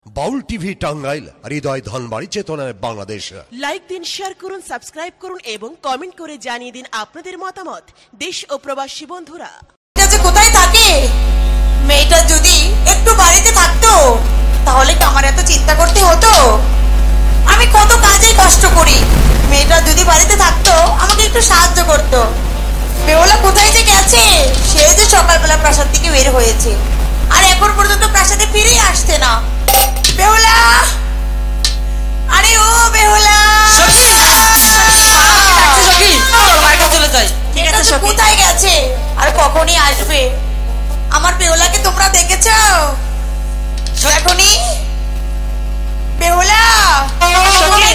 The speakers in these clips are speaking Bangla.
বাউল টিভি টাঙ্গাইল, হৃদয় ধনবাড়ি, চেতনায় বাংলাদেশ। লাইক দিন, শেয়ার করুন, সাবস্ক্রাইব করুন এবং কমেন্ট করে জানিয়ে দিন আপনাদের মতামত। দেশ ও প্রবাসী বন্ধুরা, কোথায় থাকে মেয়েটা? যদি একটু বাড়িতে থাকতো তাহলে কি আমার এত চিন্তা করতে হতো? আমি কত কাজে কষ্ট করি, মেয়েটা যদি বাড়িতে থাকতো আমাকে একটু সাহায্য করতো। বেহুলা কোথায় যে গেছে? সে যে সকালবেলা প্রাসাদ থেকে বের হয়েছে আর এখন পর্যন্ত প্রাসাদে ফিরেই আসছে না। বেহুলা, আরে ও বেহুলা, কোথায় গেছে আর কখনই আসবে? আমার বেহুলাকে তোমরা দেখেছো? এখনই বেহুলা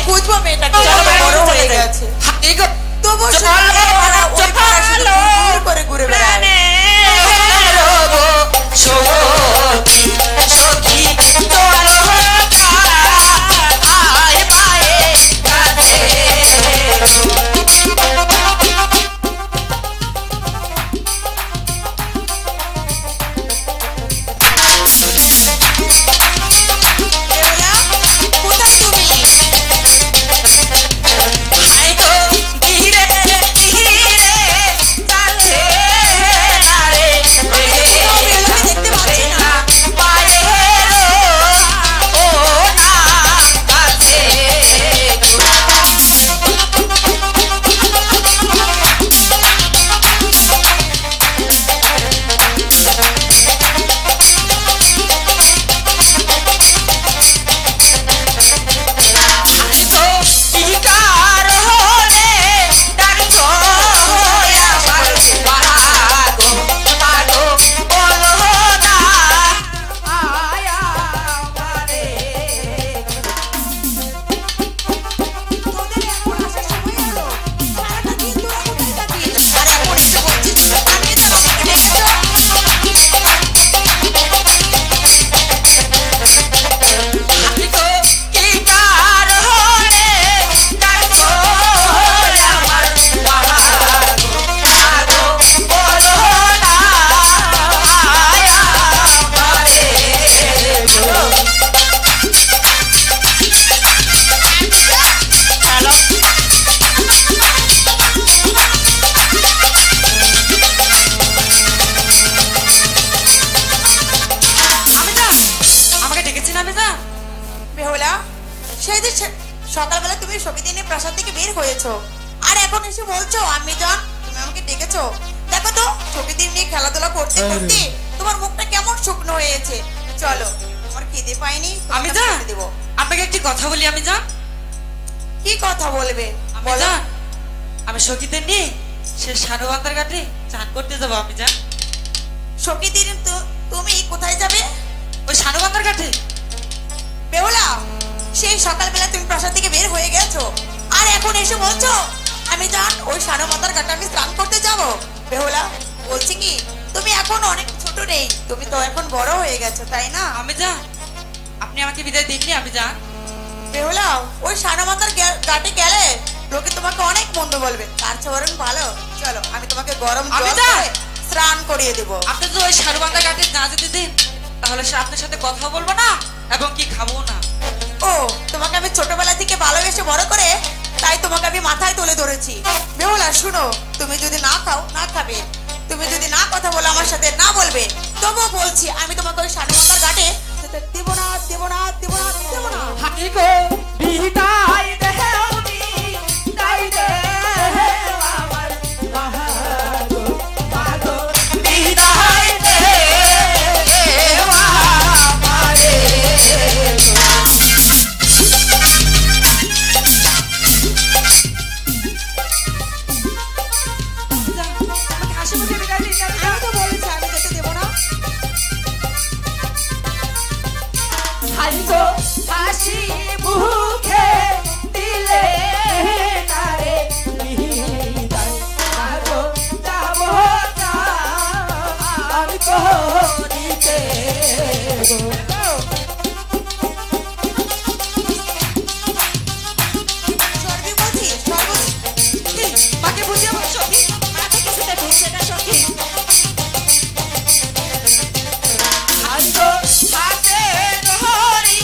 খুঁজবো, মেয়েটাকে বড় হয়ে গেছে তবু করে ঘুরে বেড়ায়। সকালবেলা তুমি সবিদিনে প্রাসাদ থেকে বের হয়েছো আর এখন এসে বলছো আমি জান তুমি আমাকে ডেকেছো। দেখো তো সবিদিন নিয়ে খেলাধুলা করতে করতে তোমার মুখটা কেমন শুকনো হয়েছে। চলো, তোমার খিদে পাইনি, আমি জান দেব। আপনাকে একটি কথা বলি আমি জান। কি কথা বলবে? বলো। আমি সখীদের নিয়ে সে সানুবান্দার ঘাটে চান করতে যাবো আমি জান। সখীদের তুমি কোথায় যাবে? ওই সানুবান্দার ঘাটে। বেহুলা, সেই সকালবেলা তুমি প্রাসাদ থেকে বের হয়ে গেছো আর এখন এসে বলছো আমি জান ওই সানুমাতার ঘাটে আমি স্নান করতে যাব। বেহুলা বলছি কি তুমি এখন অনেক ছোট নেই, তুমি তো এখন বড় হয়ে গেছো, তাই না? আমি জান আপনি আমাকে বিদায় দিননি আমি জান। বেহুলা, ওই সানুমাতার ঘাটে গেলে লোকে তোমাকে অনেক মন্দ বলবে, তার চেয়ে বরং ভালো চলো আমি তোমাকে গরম জলে স্নান করিয়ে দেবো। আপনি যদি ওই সানুবান্দার ঘাটে না যেতে দিন তাহলে সে আপনার সাথে কথা বলবো না এবং কি খাবো না। ও, তোমাকে আমি ছোটবেলা থেকে ভালোবেসে বড় করে তাই তোমাকে আমি মাথায় তুলে ধরেছি। বেহুলা শুনো, তুমি যদি না খাও না খাবে, তুমি যদি না কথা বলো আমার সাথে না বলবে, তবুও বলছি আমি তোমাকে ওই সানুবান্দার ঘাটে দেব না দেব না দেব না দেব না। হাকিগো বিদায় দেওনি তাই দে আমার মাগো মাগো বিদায় দে আমারে। হাসি মুখে দিলে নারে বিদায় মাগো যাব আমি করিতে মাকে বুঝিয়ে বলছো মাকে কিছুতে বুঝছে না সখী। হাসো হাতে ধরি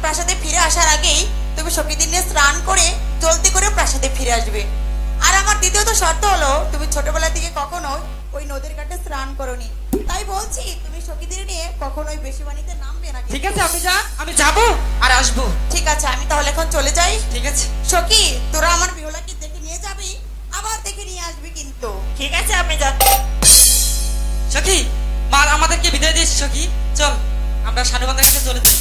প্রাসাদে ফিরে আসার আগেই তুমি সখীদের নিয়ে স্নান করে জলদি করে প্রাসাদে ফিরে আসবে। আর আমার দ্বিতীয়ত শর্ত হলো তুমি ছোটবেলা থেকে কখনো ওই নদীর ঘাটে স্নান করোনি, তাই বলছি তুমি সখীদের নিয়ে কখনোই বেশি পানিতে নামবে না। ঠিক আছে, আপনি যান, আমি যাবো আর আসবো। ঠিক আছে, আমি তাহলে এখন চলে যাই। ঠিক আছে সখী, তোরা আমার বিহলাকে দেখে নিয়ে যাবি, আবার দেখে নিয়ে আসবি কিন্তু। ঠিক আছে, আমি যাচ্ছি। সখী, মা আমাদেরকে বিদায় দিয়েছে। সখী চল, আমরা সানুবান্ধার কাছে চলে যাই।